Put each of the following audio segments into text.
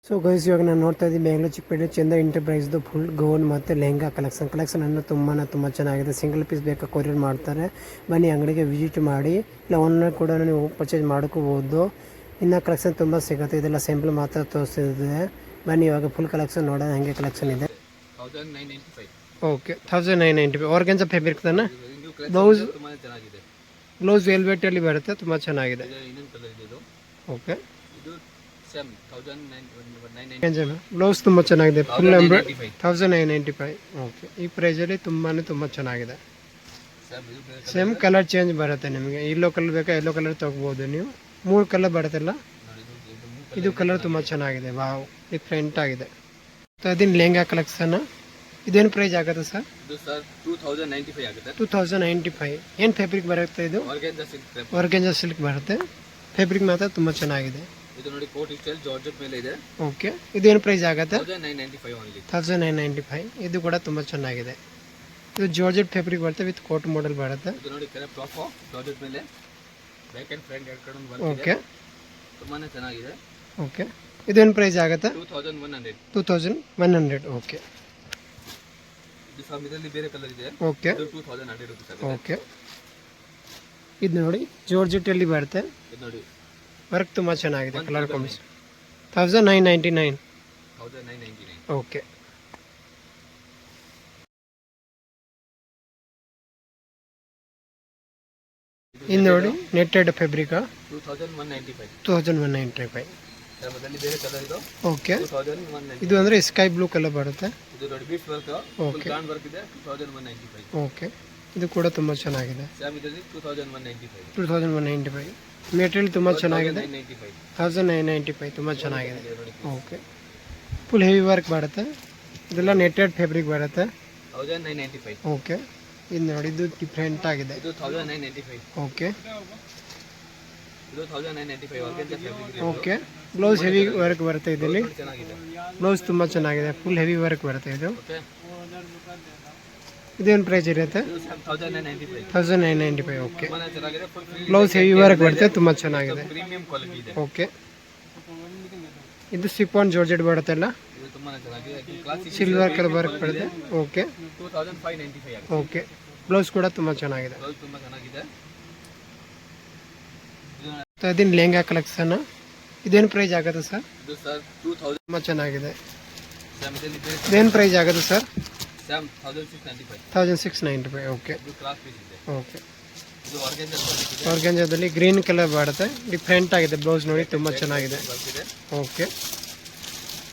So guys ಇವಾಗ ನಾನು ನೋಡ್ತಾ ಇದ್ದೀನಿ ಬೆಂಗಳೂರು ಚಿಕ್ಕಪೇಟೆ ಚಂದ ಎಂಟರ್ಪ್ರೈಸ್ದು ಫುಲ್ ಗೌನ್ ಮತ್ತು ಲೆಹಂಗಾ ಕಲೆಕ್ಷನ್ ಅನ್ನು ತುಂಬ ಚೆನ್ನಾಗಿದೆ. ಸಿಂಗಲ್ ಪೀಸ್ ಬೇಕಾ ಕೊರಿಯರ್ ಮಾಡ್ತಾರೆ. ಬನ್ನಿ ಅಂಗಡಿಗೆ ವಿಸಿಟ್ ಮಾಡಿ, ಇಲ್ಲ ಆನ್ಲೈನ್ ಕೂಡ ನೀವು ಪರ್ಚೇಸ್ ಮಾಡ್ಕೋಬೋದು. ಇನ್ನು ಕಲೆಕ್ಷನ್ ತುಂಬ ಸಿಗುತ್ತೆ. ಇದೆಲ್ಲ ಸ್ಯಾಂಪಲ್ ಮಾತ್ರ ತೋರಿಸ್ತಿದೆ. ಬನ್ನಿ ಇವಾಗ ಫುಲ್ ಕಲೆಕ್ಷನ್ ನೋಡೋಣ ಹೆಂಗೆ ಕಲೆಕ್ಷನ್ ಇದೆ. ಓಕೆ 1995 ಆರ್ಗನ್ಜಾ ಫ್ಯಾಬ್ರಿಕ್ ತಾನೆ. ಬ್ಲೌಸ್ ವೆಲ್ವೆಟಲ್ಲಿ ಬರುತ್ತೆ, ತುಂಬ ಚೆನ್ನಾಗಿದೆ. ಓಕೆ ಬ್ಲೌಸ್ ತುಂಬ ಚೆನ್ನಾಗಿದೆ. ಫುಲ್ 1995. ಓಕೆ ಈ ಪ್ರೈಸಲ್ಲಿ ತುಂಬ ಚೆನ್ನಾಗಿದೆ. ಸೇಮ್ ಕಲರ್ ಚೇಂಜ್ ಬರುತ್ತೆ ನಿಮಗೆ. ಯೆಲ್ಲೋ ಕಲರ್ ಬೇಕಾ ಯೆಲ್ಲೋ ಕಲರ್ ತೊಗೋಬೋದು ನೀವು. 3 ಕಲರ್ ಬರುತ್ತಲ್ಲ, ಇದು ಕಲರ್ ತುಂಬ ಚೆನ್ನಾಗಿದೆ. ವಾವ್, ಡಿಫ್ರೆಂಟ್ ಆಗಿದೆ. ಅದನ್ನ ಲೆಹಂಗಾ ಕಲೆಕ್ಷನ್. ಇದೇನು ಪ್ರೈಸ್ ಆಗುತ್ತೆ ಸರ್? ಇದು ಸರ್ 2095 ಆಗುತ್ತೆ. 2095. ಏನು ಫ್ಯಾಬ್ರಿಕ್ ಬರುತ್ತೆ ಇದು? ಆರ್ಗನ್ಜಾ ಸಿಲ್ಕ್ ಬರುತ್ತೆ. ಫ್ಯಾಬ್ರಿಕ್ ಮಾತ್ರ ತುಂಬ ಚೆನ್ನಾಗಿದೆ. ಇದು ನೋಡಿ ಕೋಟ್ ಸ್ಟೈಲ್ ಜಾರ್ಜೆಟ್ ಮೇಲೆ ಇದೆ. ಓಕೆ ಇದೇನು ಪ್ರೈಸ್ ಆಗುತ್ತೆ? 1995 ಓನ್ಲಿ. 1995. ಇದು ಕೂಡ ತುಂಬ ಚೆನ್ನಾಗಿದೆ. ಇದು ಜಾರ್ಜೆಟ್ ಫ್ಯಾಬ್ರಿಕ್ ಬರುತ್ತೆ ವಿತ್ ಕೋಟ್ ಮಾಡೆಲ್ ಬರುತ್ತೆ. ಇದು ನೋಡಿ ಕೆಳಗೆ ಟಾಪ್ ಜಾರ್ಜೆಟ್ ಮೇಲೆ ಬ್ಯಾಕ್ ಅಂಡ್ ಫ್ರಂಟ್ ಎರಡು ಕಡೆ ವರ್ಕ್ ಇದೆ. ಓಕೆ ತುಂಬಾನೇ ಚೆನ್ನಾಗಿದೆ. ಓಕೆ ಇದೇನು ಪ್ರೈಸ್ ಆಗುತ್ತೆ? 2100. 2100. ಓಕೆ ಇದು ಸಹ ಇದರಲ್ಲಿ ಬೇರೆ ಕಲರ್ ಇದೆ. ಓಕೆ ಇದು 2100 ರೂಪೀಸ್ ಆಗುತ್ತೆ. ಓಕೆ ಇದು ನೋಡಿ ಜಾರ್ಜೆಟಲ್ಲಿ ಬರುತ್ತೆ. ಇದು ನೋಡಿ ವರ್ಕ್ ತುಂಬ ಚೆನ್ನಾಗಿದೆ. Colour combination 1999. ಓಕೆ ಇದು ನೋಡಿ ನೆಟ್ಟೆಡ್ ಫ್ಯಾಬ್ರಿಕ್ 2195. ಬೇರೆ ಕಲರ್ ಇದು. ಓಕೆ 2195. ಇದು ಅಂದರೆ ಸ್ಕೈ ಬ್ಲೂ ಕಲರ್ ಬರುತ್ತೆ. ಇದು ನೋಡಿ bead work, okay grand work ಇದೆ. 2195. ಓಕೆ ಇದು ಕೂಡ ತುಂಬ ಚೆನ್ನಾಗಿದೆ. ಸ್ಯಾಮ್ ಇದರಲ್ಲಿ 2195. 2195. ಮೆಟೀರಿಯಲ್ ತುಂಬ ಚೆನ್ನಾಗಿದೆ. 1995. 1995 ತುಂಬ ಚೆನ್ನಾಗಿದೆ. ಓಕೆ ಫುಲ್ ಹೆವಿ ವರ್ಕ್ ಬರುತ್ತೆ. ಇದೆಲ್ಲ ನೆಟ್ಟೆಡ್ ಫ್ಯಾಬ್ರಿಕ್ ಬರುತ್ತೆ. 1995. ಓಕೆ ಇದು ನೋಡಿ ಇದು ಡಿಫ್ರೆಂಟ್ ಆಗಿದೆ. ಇದು 1995. ಓಕೆ ಇದು 1995 ಆರ್ಗನ್ಜಾ ಫ್ಯಾಬ್ರಿಕ್ ಇದೆ. ಓಕೆ ಬ್ಲೌಸ್ ಹೆವಿ ವರ್ಕ್ ಬರುತ್ತೆ. ಇದರಲ್ಲಿ ಚೆನ್ನಾಗಿದೆ. ಬ್ಲೌಸ್ ತುಂಬ ಚೆನ್ನಾಗಿದೆ. ಫುಲ್ ಹೆವಿ ವರ್ಕ್ ಬರುತ್ತೆ ಇದು. ಓಕೆ ಇದೇನು ಪ್ರೈಸ್ ಇರುತ್ತೆ? ಇದು 1995. 1995. ಓಕೆ ತುಂಬಾನೇ ಚೆನ್ನಾಗಿದೆ. ಫುಲ್ ಬ್ಲೌಸ್ ಹೆವಿ ವರ್ಕ್ ಬರುತ್ತೆ, ತುಂಬ ಚೆನ್ನಾಗಿದೆ. ಪ್ರೀಮಿಯಂ ಕ್ವಾಲಿಟಿ ಇದೆ. ಓಕೆ ಇದು ಸಿಫಾನ್ ಜಾರ್ಜೆಟ್ ಬರುತ್ತಲ್ಲ, ಇದು ತುಂಬಾನೇ ಚೆನ್ನಾಗಿದೆ. ಕ್ಲಾಸಿಕ್ ಸಿಲ್ವರ್ ಕಲರ್ ವರ್ಕ್ ಬರುತ್ತೆ. ಓಕೆ 2595 ಆಗುತ್ತೆ. ಓಕೆ ಬ್ಲೌಸ್ ಕೂಡ ತುಂಬ ಚೆನ್ನಾಗಿದೆ. ಬ್ಲೌಸ್ ತುಂಬಾ ಚೆನ್ನಾಗಿದೆ. ಇದನ್ನ ಲೆಹಂಗಾ ಕಲೆಕ್ಷನ್. ಇದೇನು ಪ್ರೈಸ್ ಆಗುತ್ತೆ ಸರ್? ಇದು ಸರ್ 2000. ತುಂಬ ಚೆನ್ನಾಗಿದೆ. ಸ್ಯಾಮ್ ಇದರಲ್ಲಿ ಬೇರೆ ಇದೇನು ಪ್ರೈಸ್ ಆಗುತ್ತೆ ಸರ್? ಸ್ಯಾಮ್ 1695. 1695. ಓಕೆ ಇದು ಕ್ಲಾಸ್ ಪೀಸ್ ಇದೆ. ಓಕೆ ಇದು ಆರ್ಗನ್ಜಾ ಫ್ಯಾಬ್ರಿಕ್ ಇದೆ. ಆರ್ಗನ್ಜಾದಲ್ಲಿ ಗ್ರೀನ್ ಕಲರ್ ಬರುತ್ತೆ. ಡಿಫ್ರೆಂಟ್ ಆಗಿದೆ. ಬ್ಲೌಸ್ ನೋಡಿ ತುಂಬ ಚೆನ್ನಾಗಿದೆ. ಬರ್ತಿದೆ. ಓಕೆ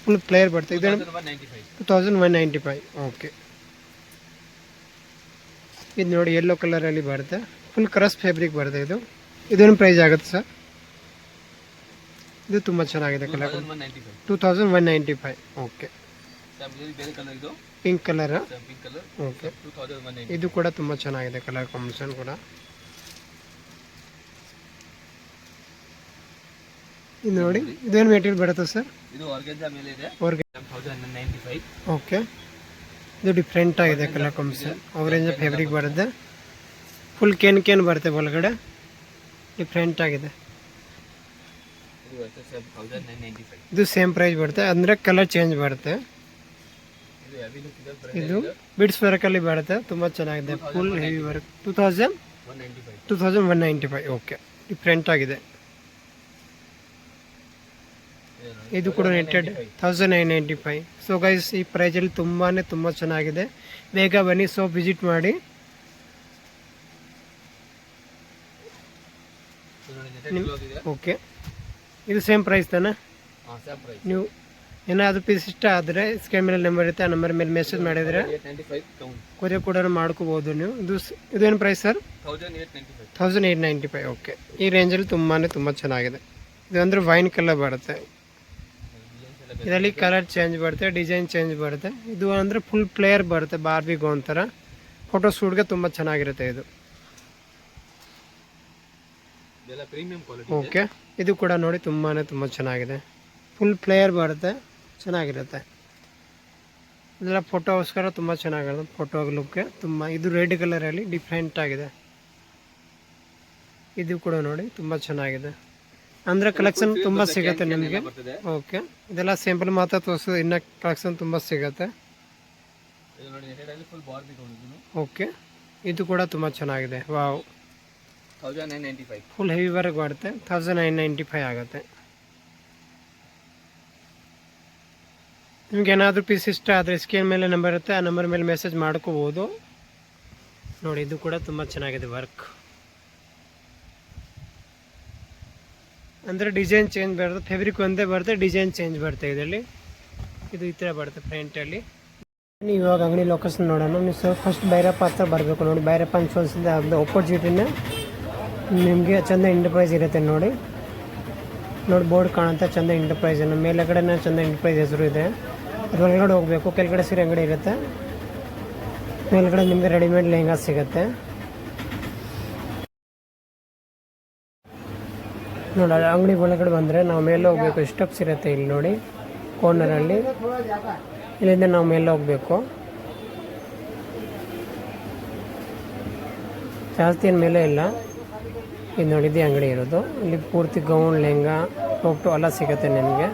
ಫುಲ್ ಪ್ಲೇಯರ್ ಬರುತ್ತೆ. ಇದೇನು 2195. 2195. ಓಕೆ ಇದು ನೋಡಿ ಯೆಲ್ಲೋ ಕಲರಲ್ಲಿ ಬರುತ್ತೆ. ಫುಲ್ ಕ್ರಸ್ ಫ್ಯಾಬ್ರಿಕ್ ಬರುತ್ತೆ. ಇದೇನು ಪ್ರೈಸ್ ಆಗುತ್ತೆ ಸರ್? ಇದು ತುಂಬ ಚೆನ್ನಾಗಿದೆ. ಕಲರ್ 2195. 2195. ಓಕೆ ಸ್ಯಾಮ್ ಇದರಲ್ಲಿ ಬೇರೆ ಕಲರ್ ಇದು. Pink colour. Sam pink colour. Okay 2195. ಇದು ಕೂಡ ತುಂಬ ಚೆನ್ನಾಗಿದೆ. ಕಲರ್ ಕಾಂಬಿನೇಷನ್ ಕೂಡ. ಇದು ನೋಡಿ ಇದೇನು ಮೆಟೀರಿಯಲ್ ಬರುತ್ತೆ ಸರ್? ಇದು ಆರ್ಗನ್ಜಾ ಮೇಲೆ ಇದೆ. ಆರ್ಗನ್ 1095. ಓಕೆ ಇದು ಡಿಫ್ರೆಂಟ್ ಆಗಿದೆ. ಕಲರ್ ಕಾಂಬಿನೇಷನ್ ಆರೆಂಜ್ ಫ್ಯಾಬ್ರಿಕ್ ಬರುತ್ತೆ. ಫುಲ್ ಕೇನ್ ಬರುತ್ತೆ ಒಳಗಡೆ. ಡಿಫ್ರೆಂಟ್ ಆಗಿದೆ. ಇದು ಅಷ್ಟೇ ಸ್ಯಾಮ್ 1995. ಇದು ಸೇಮ್ ಪ್ರೈಸ್ ಬರುತ್ತೆ, ಅಂದರೆ ಕಲರ್ ಚೇಂಜ್ ಬರುತ್ತೆ. ಇದು ಹೆವಿ ಲುಕ್ ಇದೆ. ಇದು ಬಿಡ್ಸ್ ವರ್ಕಲ್ಲಿ ಬರುತ್ತೆ. ತುಂಬ ಚೆನ್ನಾಗಿದೆ. Full heavy work. 195. 2195. Okay different ಆಗಿದೆ. ಇದು ಕೂಡ ನೆಟ್ಟೆಡ್ 1995. ಸೊ ಗೈಸ್ ಈ ಪ್ರೈಸಲ್ಲಿ ತುಂಬ ಚೆನ್ನಾಗಿದೆ. ಬೇಗ ಬನ್ನಿ, ಸೊ ವಿಸಿಟ್ ಮಾಡಿ. ಓಕೆ ಇದು ಸೇಮ್ ಪ್ರೈಸ್ ತಾನೆ? Same price. ನೀವು ಏನಾದರೂ ಪೀಸ್ ಇಷ್ಟ ಆದರೆ ಸ್ಕ್ರೀನ್ ಮೇಲೆ ನಂಬರ್ ಇರುತ್ತೆ, ಆ ನಂಬರ್ ಮೇಲೆ ಮೆಸೇಜ್ ಮಾಡಿದರೆ 895 ಕೌಂಟ್. ಕೊರಿಯರ್ ಕೂಡ ಮಾಡ್ಕೋಬೋದು ನೀವು. ಇದೇನು ಪ್ರೈಸ್ ಸರ್? 1895. 1895. ಓಕೆ ಈ ರೇಂಜಲ್ಲಿ ತುಂಬ ಚೆನ್ನಾಗಿದೆ. ಇದು ಅಂದರೆ ವೈನ್ ಕಲರ್ ಬರುತ್ತೆ. ಇದರಲ್ಲಿ ಕಲರ್ ಚೇಂಜ್ ಬರುತ್ತೆ, ಡಿಸೈನ್ ಚೇಂಜ್ ಬರುತ್ತೆ. ಇದು ಅಂದರೆ ಫುಲ್ ಪ್ಲೇಯರ್ ಬರುತ್ತೆ. ಬಾರ್ಬಿ ಗೌನ್ ಥರ ಫೋಟೋ ಶೂಟ್ಗೆ ತುಂಬ ಚೆನ್ನಾಗಿರುತ್ತೆ ಇದು. ಇದೆಲ್ಲ ಪ್ರೀಮಿಯಂ ಕ್ವಾಲಿಟಿ. ಓಕೆ ಇದು ಕೂಡ ನೋಡಿ ತುಂಬಾ ಚೆನ್ನಾಗಿದೆ. ಫುಲ್ ಪ್ಲೇಯರ್ ಬರುತ್ತೆ, ಚೆನ್ನಾಗಿರುತ್ತೆ. ಇದೆಲ್ಲ ಫೋಟೋಗೋಸ್ಕರ ತುಂಬ ಚೆನ್ನಾಗಿರುತ್ತೆ. ಫೋಟೋ ಲುಕ್ಗೆ ತುಂಬ. ಇದು ರೆಡ್ ಕಲರಲ್ಲಿ ಡಿಫ್ರೆಂಟ್ ಆಗಿದೆ. ಇದು ಕೂಡ ನೋಡಿ ತುಂಬ ಚೆನ್ನಾಗಿದೆ. ಅಂದರೆ ಕಲೆಕ್ಷನ್ ತುಂಬ ಸಿಗುತ್ತೆ ನಿಮಗೆ. ಬರ್ತದೆ. ಓಕೆ, ಇದೆಲ್ಲ ಸ್ಯಾಂಪಲ್ ಮಾತ್ರ ತೋರಿಸೋದು, ಇನ್ನು ಕಲೆಕ್ಷನ್ ತುಂಬ ಸಿಗುತ್ತೆ. ಇದು ನೋಡಿ ನೆಟೆಡಲ್ಲಿ ಫುಲ್ ಬಾರ್ಬಿ ತಗೊಂಡಿದ್ದೀನಿ. ಓಕೆ, ಇದು ಕೂಡ ತುಂಬ ಚೆನ್ನಾಗಿದೆ. ವಾವ್, 1995. ಫುಲ್ ಹೆವಿ ವರ್ಕ್ ಬರುತ್ತೆ. 1995 ಆಗುತ್ತೆ. ನಿಮ್ಗೆ ಏನಾದರೂ ಪೀಸ್ ಇಷ್ಟ ಆದರೆ ಸ್ಕ್ರೀನ್ ಮೇಲೆ ನಂಬರ್ ಇರುತ್ತೆ, ಆ ನಂಬರ್ ಮೇಲೆ ಮೆಸೇಜ್ ಮಾಡ್ಕೋಬೋದು. ನೋಡಿ, ಇದು ಕೂಡ ತುಂಬ ಚೆನ್ನಾಗಿದೆ ವರ್ಕ್. ಅಂದರೆ ಡಿಸೈನ್ ಚೇಂಜ್ ಬರುತ್ತೆ, ಫೆಬ್ರಿಕ್ ಒಂದೇ ಬರುತ್ತೆ, ಡಿಸೈನ್ ಚೇಂಜ್ ಬರುತ್ತೆ ಇದರಲ್ಲಿ. ಇದು ಈ ಥರ ಬರುತ್ತೆ ಪ್ರಿಂಟಲ್ಲಿ. ನೀವು ಇವಾಗ ಅಂಗಡಿ ಲೊಕೇಶನ್ ನೋಡೋಣ. ನೀವು ಫಸ್ಟ್ ಭೈರಪ್ಪ ಹತ್ರ ಬರಬೇಕು. ನೋಡಿ, ಭೈರಪ್ಪ ಅನ್ಸೋಲ್ಸಿಂದ ಅದು ಅಪೋಸಿಟಿನ ನಿಮಗೆ ಚಂದ ಎಂಟರ್ಪ್ರೈಸ್ ಇರುತ್ತೆ. ನೋಡಿ ಬೋರ್ಡ್ ಕಾಣುತ್ತೆ, ಚಂದ ಎಂಟರ್ಪ್ರೈಸ್. ಮೇಲೆಗಡೆ ಚಂದ ಎಂಟರ್ಪ್ರೈಸ್ ಹೆಸರು ಇದೆ. ಅದರೊಳಗಡೆ ಹೋಗಬೇಕು, ಕೆಳಗಡೆ ಸೀರೆ ಅಂಗಡಿ ಇರುತ್ತೆ. ಮೇಲ್ಗಡೆ ನಿಮಗೆ ರೆಡಿಮೇಡ್ ಲೆಹಂಗಾ ಸಿಗುತ್ತೆ. ನೋಡಿ, ಅಂಗಡಿ ಒಳಗಡೆ ಬಂದರೆ ನಾವು ಮೇಲೆ ಹೋಗಬೇಕು. ಸ್ಟೆಪ್ಸ್ ಇರುತ್ತೆ ಇಲ್ಲಿ ನೋಡಿ, ಕಾರ್ನರಲ್ಲಿ. ಇಲ್ಲಿಂದ ನಾವು ಮೇಲೆ ಹೋಗಬೇಕು. ಜಾಸ್ತಿ ಏನು ಮೇಲೆ ಇಲ್ಲ. ಇದು ನೋಡಿದ್ದೆ ಅಂಗಡಿ ಇರೋದು. ಇಲ್ಲಿ ಪೂರ್ತಿ ಗೌನ್, ಲೆಹಂಗಾ, ಟೋಪ್ ಎಲ್ಲ ಸಿಗುತ್ತೆ ನಿಮಗೆ.